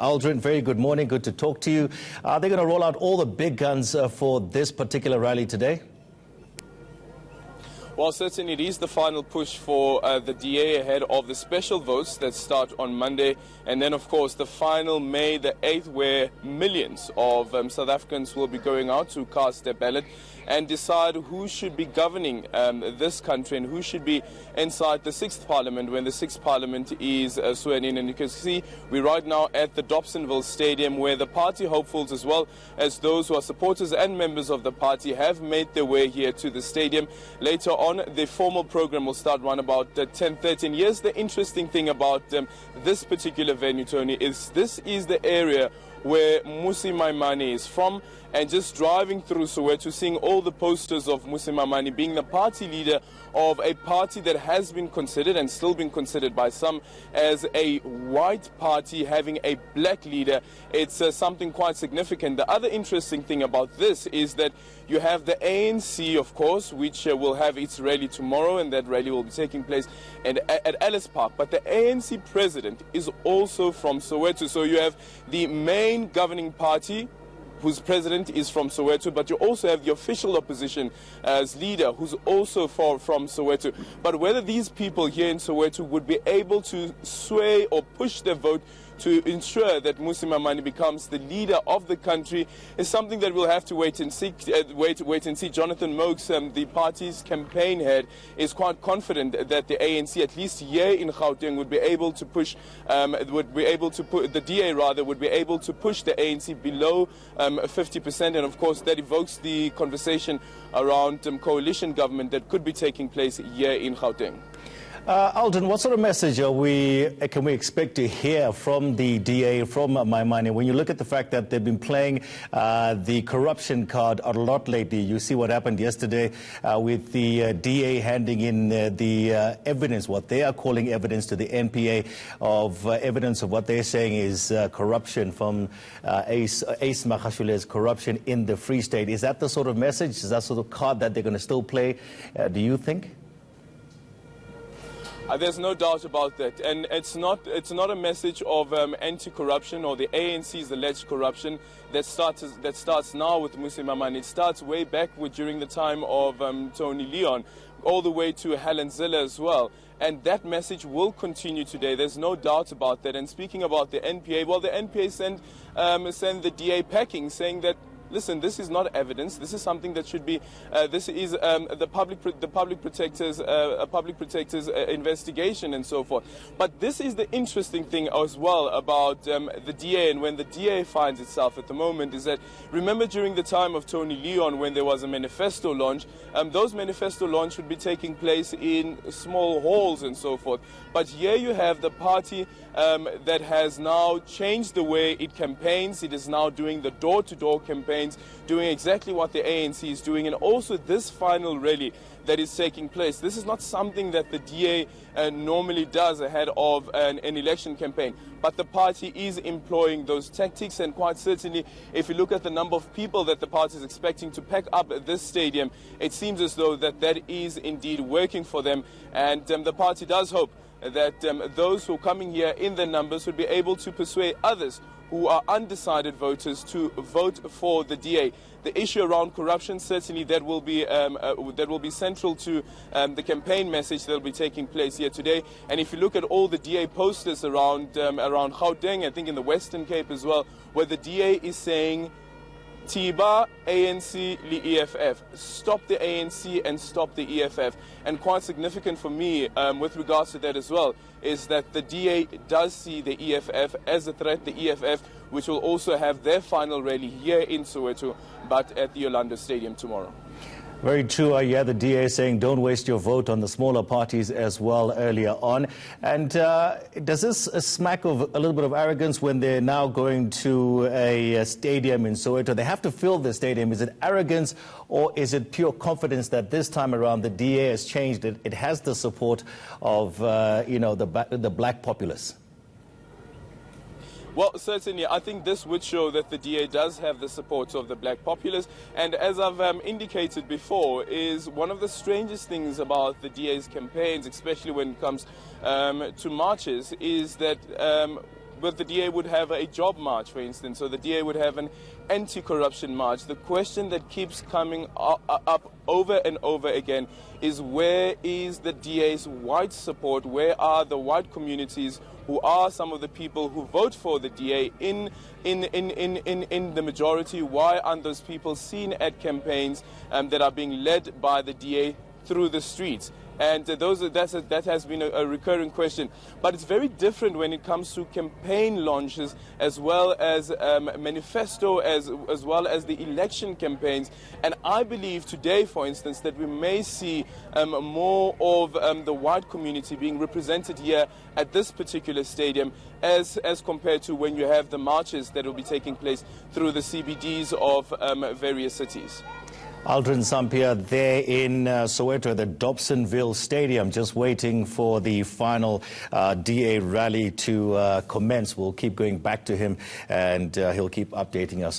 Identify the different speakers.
Speaker 1: Aldrin, very good morning. Good to talk to you. Are they going to roll out all the big guns for this particular rally today?
Speaker 2: Well, certainly it is the final push for the DA ahead of the special votes that start on Monday. And then, of course, the final May the 8th, where millions of South Africans will be going out to cast their ballot and decide who should be governing this country and who should be inside the 6th Parliament when the 6th Parliament is sworn in. And you can see we're right now at the Dobsonville Stadium, where the party hopefuls, as well as those who are supporters and members of the party, have made their way here to the stadium. Later on, the formal program will start around about 10:30. And here's the interesting thing about this particular venue, Tony, is this is the area where Mmusi Maimane is from. And just driving through Soweto, seeing all the posters of Mmusi Maimane being the party leader of a party that has been considered and still being considered by some as a white party having a black leader, it's something quite significant. The other interesting thing about this is that you have the ANC, of course, which will have its rally tomorrow, and that rally will be taking place at Ellis Park. But the ANC president is also from Soweto. So you have the main governing party, whose president is from Soweto, but you also have the official opposition as leader, who's also from Soweto. But whether these people here in Soweto would be able to sway or push their vote to ensure that Mmusi Maimane becomes the leader of the country is something that we'll have to wait and see. Jonathan Mokes, the party's campaign head, is quite confident that the ANC, at least here in Gauteng, would be able to push, the DA rather, would be able to push the ANC below 50%. And of course, that evokes the conversation around coalition government that could be taking place here in Gauteng.
Speaker 1: Aldrin, what sort of message can we expect to hear from the DA, from Maimane? When you look at the fact that they've been playing the corruption card a lot lately, you see what happened yesterday with the DA handing in the evidence, what they are calling evidence to the NPA, of evidence of what they're saying is corruption from Ace Magashule's corruption in the Free State. Is that the sort of message? Is that sort of card that they're going to still play, do you think?
Speaker 2: There's no doubt about that, and it's not a message of anti-corruption or the ANC's alleged corruption that starts now with Mmusi Maimane. It starts way back during the time of Tony Leon, all the way to Helen Zille as well. And that message will continue today. There's no doubt about that. And speaking about the NPA, well, the NPA sent the DA packing, saying that, listen, this is not evidence. This is something that should be. This is the public protector's investigation and so forth. But this is the interesting thing as well about the DA, and when the DA finds itself at the moment, is that, remember during the time of Tony Leon, when there was a manifesto launch, those manifesto launch would be taking place in small halls and so forth. But here you have the party that has now changed the way it campaigns. It is now doing the door-to-door campaign, doing exactly what the ANC is doing, and also this final rally that is taking place. This is not something that the DA normally does ahead of an election campaign, but the party is employing those tactics, and quite certainly, if you look at the number of people that the party is expecting to pack up at this stadium, it seems as though that is indeed working for them, and the party does hope that those who are coming here in their numbers would be able to persuade others who are undecided voters to vote for the DA. The issue around corruption, certainly that will be central to the campaign message that will be taking place here today. And if you look at all the DA posters around Gauteng, I think in the Western Cape as well, where the DA is saying, Tiba, ANC, the EFF. Stop the ANC and stop the EFF. And quite significant for me with regards to that as well is that the DA does see the EFF as a threat, the EFF, which will also have their final rally here in Soweto, but at the Orlando Stadium tomorrow.
Speaker 1: Very true. You had the DA saying don't waste your vote on the smaller parties as well earlier on. And does this smack of a little bit of arrogance when they're now going to a stadium in Soweto? They have to fill the stadium. Is it arrogance, or is it pure confidence that this time around the DA has changed? It has the support of the black populace?
Speaker 2: Well, certainly, I think this would show that the DA does have the support of the black populace. And as I've indicated before, is one of the strangest things about the DA's campaigns, especially when it comes to marches, is that but the DA would have a job march, for instance, or the DA would have an anti-corruption march. The question that keeps coming up over and over again is, where is the DA's white support? Where are the white communities who are some of the people who vote for the DA in the majority? Why aren't those people seen at campaigns that are being led by the DA through the streets? And that has been a recurring question. But it's very different when it comes to campaign launches, as well as manifesto, as well as the election campaigns. And I believe today, for instance, that we may see more of the white community being represented here at this particular stadium, as compared to when you have the marches that will be taking place through the CBDs of various cities.
Speaker 1: Aldrin Sampia there in Soweto, the Dobsonville Stadium, just waiting for the final DA rally to commence. We'll keep going back to him, and he'll keep updating us.